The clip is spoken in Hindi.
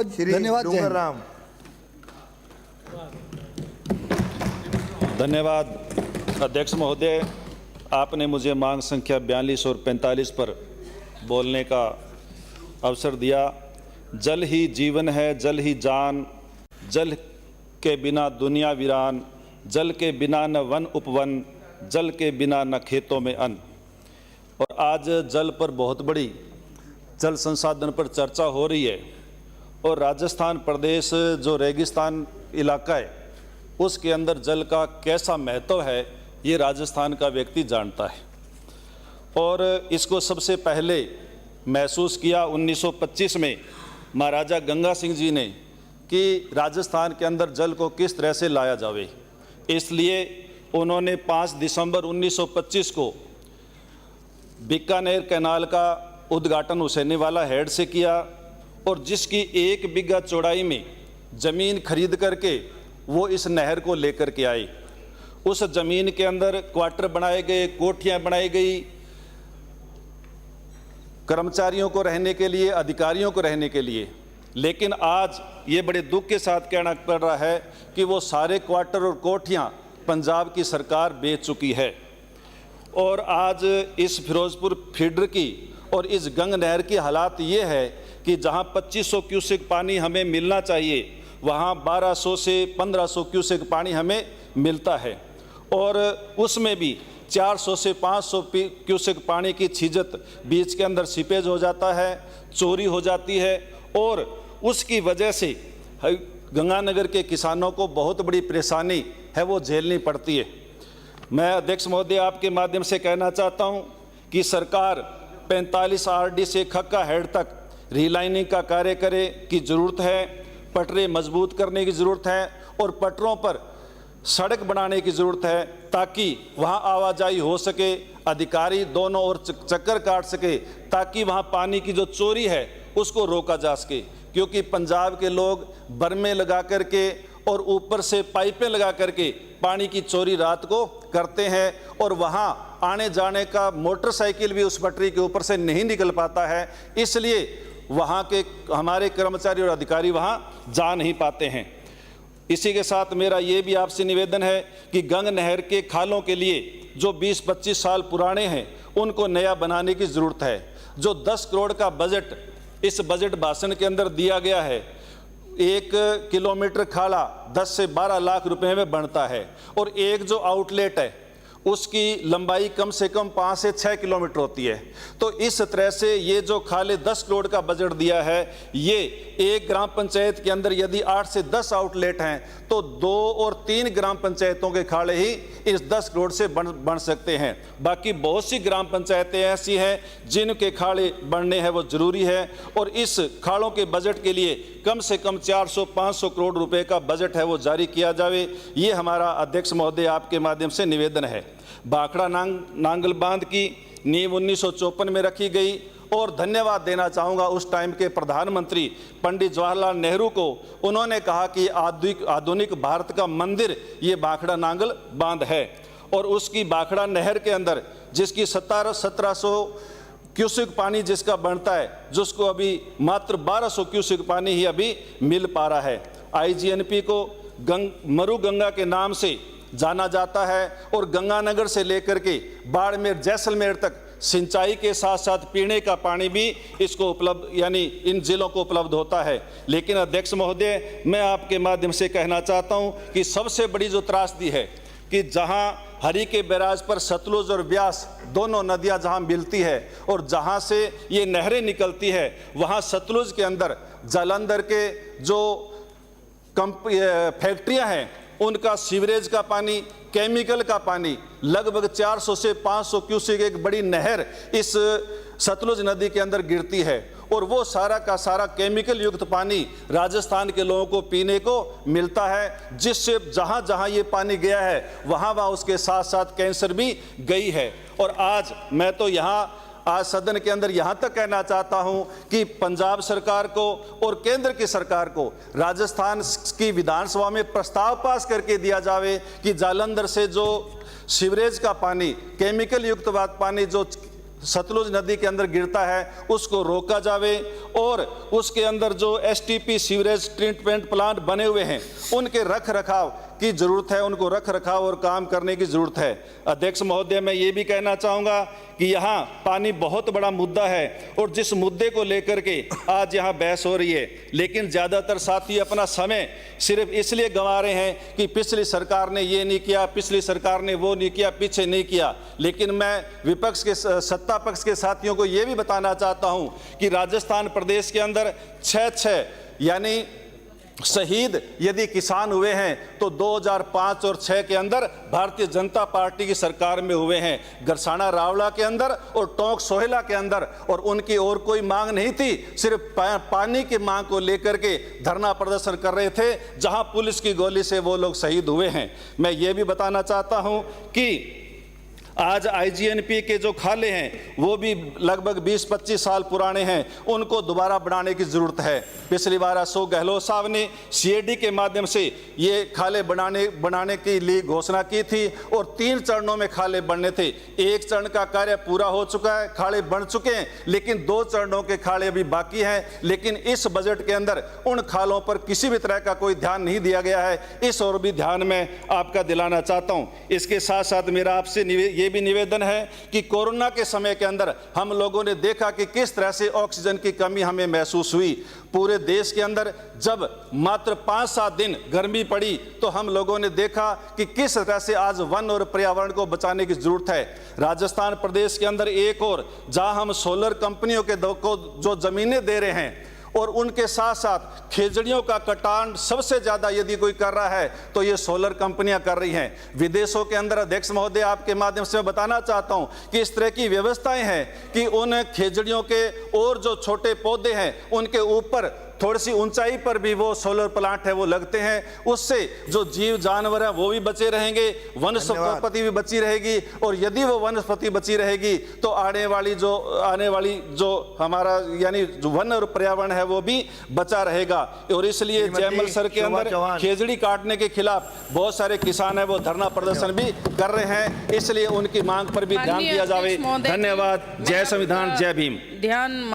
धन्यवाद। डूंगरराम। धन्यवाद अध्यक्ष महोदय, आपने मुझे मांग संख्या 42 और 45 पर बोलने का अवसर दिया। जल ही जीवन है, जल ही जान, जल के बिना दुनिया वीरान, जल के बिना न वन उपवन, जल के बिना न खेतों में अन्न। और आज जल पर बहुत बड़ी जल संसाधन पर चर्चा हो रही है और राजस्थान प्रदेश जो रेगिस्तान इलाका है उसके अंदर जल का कैसा महत्व है ये राजस्थान का व्यक्ति जानता है। और इसको सबसे पहले महसूस किया 1925 में महाराजा गंगा सिंह जी ने कि राजस्थान के अंदर जल को किस तरह से लाया जावे। इसलिए उन्होंने 5 दिसंबर 1925 को बीकानेर कैनाल का उद्घाटन हुसैनीवाला हेड से किया और जिसकी 1 बीघा चौड़ाई में ज़मीन खरीद करके वो इस नहर को लेकर के आए। उस ज़मीन के अंदर क्वार्टर बनाए गए, कोठियाँ बनाई गई, कर्मचारियों को रहने के लिए, अधिकारियों को रहने के लिए। लेकिन आज ये बड़े दुख के साथ कहना पड़ रहा है कि वो सारे क्वार्टर और कोठियाँ पंजाब की सरकार बेच चुकी है। और आज इस फिरोजपुर फीडर की और इस गंग नहर की हालात ये है कि जहाँ 2500 क्यूसेक पानी हमें मिलना चाहिए वहाँ 1200 से 1500 क्यूसेक पानी हमें मिलता है। और उसमें भी 400 से 500 क्यूसेक पानी की छिजत बीच के अंदर सीपेज हो जाता है, चोरी हो जाती है और उसकी वजह से गंगानगर के किसानों को बहुत बड़ी परेशानी है वो झेलनी पड़ती है। मैं अध्यक्ष महोदय आपके माध्यम से कहना चाहता हूं कि सरकार 45 आरडी से खक्का हेड तक रीलाइनिंग का कार्य करे की ज़रूरत है, पटरे मजबूत करने की ज़रूरत है और पटरों पर सड़क बनाने की ज़रूरत है ताकि वहाँ आवाजाही हो सके, अधिकारी दोनों ओर चक्कर काट सके ताकि वहाँ पानी की जो चोरी है उसको रोका जा सके। क्योंकि पंजाब के लोग बर्मे लगा करके और ऊपर से पाइपें लगा करके पानी की चोरी रात को करते हैं और वहाँ आने जाने का मोटरसाइकिल भी उस पटरी के ऊपर से नहीं निकल पाता है, इसलिए वहाँ के हमारे कर्मचारी और अधिकारी वहाँ जा नहीं पाते हैं। इसी के साथ मेरा ये भी आपसे निवेदन है कि गंग नहर के खालों के लिए जो 20-25 साल पुराने हैं उनको नया बनाने की ज़रूरत है। जो 10 करोड़ का बजट इस बजट भाषण के अंदर दिया गया है, 1 किलोमीटर खाला 10 से 12 लाख रुपए में बनता है और एक जो आउटलेट है उसकी लंबाई कम से कम 5 से 6 किलोमीटर होती है। तो इस तरह से ये जो खाले 10 करोड़ का बजट दिया है, ये एक ग्राम पंचायत के अंदर यदि 8 से 10 आउटलेट हैं तो 2 और 3 ग्राम पंचायतों के खाले ही इस 10 करोड़ से बन सकते हैं। बाकी बहुत सी ग्राम पंचायतें ऐसी हैं जिनके खाले बनने हैं वो ज़रूरी है और इस खालों के बजट के लिए कम से कम 400-500 करोड़ रुपए का बजट है वो जारी किया जावे। ये हमारा अध्यक्ष महोदय आपके माध्यम से निवेदन है। भाखड़ा नांगल बांध की नींव 1954 में रखी गई और धन्यवाद देना चाहूँगा उस टाइम के प्रधानमंत्री पंडित जवाहरलाल नेहरू को। उन्होंने कहा कि आधुनिक भारत का मंदिर ये भाखड़ा नांगल बांध है और उसकी भाखड़ा नहर के अंदर जिसकी 1700 क्यूसेक पानी जिसका बनता है, जिसको अभी मात्र 1200 क्यूसेक पानी ही अभी मिल पा रहा है। IGNP को मरु गंगा के नाम से जाना जाता है और गंगानगर से लेकर के बाड़मेर जैसलमेर तक सिंचाई के साथ साथ पीने का पानी भी इसको उपलब्ध यानी इन जिलों को उपलब्ध होता है। लेकिन अध्यक्ष महोदय मैं आपके माध्यम से कहना चाहता हूं कि सबसे बड़ी जो त्रासदी है कि जहां हरी के बैराज पर सतलुज और ब्यास दोनों नदियां जहां मिलती है और जहां से ये नहरें निकलती है वहां सतलुज के अंदर जालंधर के जो फैक्ट्रियां हैं उनका सीवरेज का पानी, केमिकल का पानी लगभग 400 से 500 क्यूसेक एक बड़ी नहर इस सतलुज नदी के अंदर गिरती है और वो सारा का सारा केमिकल युक्त पानी राजस्थान के लोगों को पीने को मिलता है, जिससे जहाँ जहाँ ये पानी गया है वहाँ वहाँ उसके साथ साथ कैंसर भी गई है। और आज मैं तो यहाँ आज सदन के अंदर यहाँ तक कहना चाहता हूँ कि पंजाब सरकार को और केंद्र की सरकार को राजस्थान की विधानसभा में प्रस्ताव पास करके दिया जावे कि जालंधर से जो सीवरेज का पानी, केमिकल युक्त पानी जो सतलुज नदी के अंदर गिरता है उसको रोका जावे और उसके अंदर जो एसटीपी सीवरेज ट्रीटमेंट प्लांट बने हुए हैं उनके रख रखाव की जरूरत है, उनको रख रखाव और काम करने की जरूरत है। अध्यक्ष महोदय, मैं ये भी कहना चाहूँगा कि यहाँ पानी बहुत बड़ा मुद्दा है और जिस मुद्दे को लेकर के आज यहाँ बहस हो रही है, लेकिन ज़्यादातर साथी अपना समय सिर्फ इसलिए गंवा रहे हैं कि पिछली सरकार ने ये नहीं किया, पिछली सरकार ने वो नहीं किया, पीछे नहीं किया। लेकिन मैं विपक्ष के सत्ता पक्ष के साथियों को ये भी बताना चाहता हूँ कि राजस्थान प्रदेश के अंदर 6 यानी शहीद यदि किसान हुए हैं तो 2005 और 6 के अंदर भारतीय जनता पार्टी की सरकार में हुए हैं, गरसाना रावला के अंदर और टोंक सोहेला के अंदर, और उनकी और कोई मांग नहीं थी, सिर्फ पानी की मांग को लेकर के धरना प्रदर्शन कर रहे थे, जहां पुलिस की गोली से वो लोग शहीद हुए हैं। मैं ये भी बताना चाहता हूं कि आज आईजीएनपी के जो खाले हैं वो भी लगभग 20-25 साल पुराने हैं, उनको दोबारा बनाने की ज़रूरत है। पिछली बार अशोक गहलोत साहब ने सीएडी के माध्यम से ये खाले बनाने के लिए घोषणा की थी और 3 चरणों में खाले बनने थे। 1 चरण का कार्य पूरा हो चुका है, खाले बन चुके हैं, लेकिन 2 चरणों के खाले अभी बाकी हैं। लेकिन इस बजट के अंदर उन खालों पर किसी भी तरह का कोई ध्यान नहीं दिया गया है, इस और भी ध्यान मैं आपका दिलाना चाहता हूँ। इसके साथ साथ मेरा आपसे ये भी निवेदन है कि कोरोना के समय के अंदर हम लोगों ने देखा कि किस तरह से ऑक्सीजन की कमी हमें महसूस हुई। पूरे देश के अंदर जब मात्र 5-7 दिन गर्मी पड़ी तो हम लोगों ने देखा कि किस तरह से आज वन और पर्यावरण को बचाने की जरूरत है। राजस्थान प्रदेश के अंदर एक और जहां हम सोलर कंपनियों के को जो जमीनें दे रहे हैं और उनके साथ साथ खेजड़ियों का कटान सबसे ज्यादा यदि कोई कर रहा है तो ये सोलर कंपनियां कर रही हैं। विदेशों के अंदर अध्यक्ष महोदय आपके माध्यम से मैं बताना चाहता हूं कि इस तरह की व्यवस्थाएं हैं कि उन खेजड़ियों के और जो छोटे पौधे हैं उनके ऊपर थोड़ी सी ऊंचाई पर भी वो सोलर प्लांट है वो लगते हैं। उससे जो जीव जानवर हैं वो भी बचे रहेंगे, वनस्पति भी बची रहेगी, और यदि वो वनस्पति बची रहेगी तो आने वाली जो हमारा यानी जो वन और पर्यावरण है वो भी बचा रहेगा। और इसलिए जयमल सर के अंदर खेजड़ी काटने के खिलाफ बहुत सारे किसान है वो धरना प्रदर्शन भी कर रहे हैं, इसलिए उनकी मांग पर भी ध्यान दिया जावे। धन्यवाद। जय संविधान, जय भीम।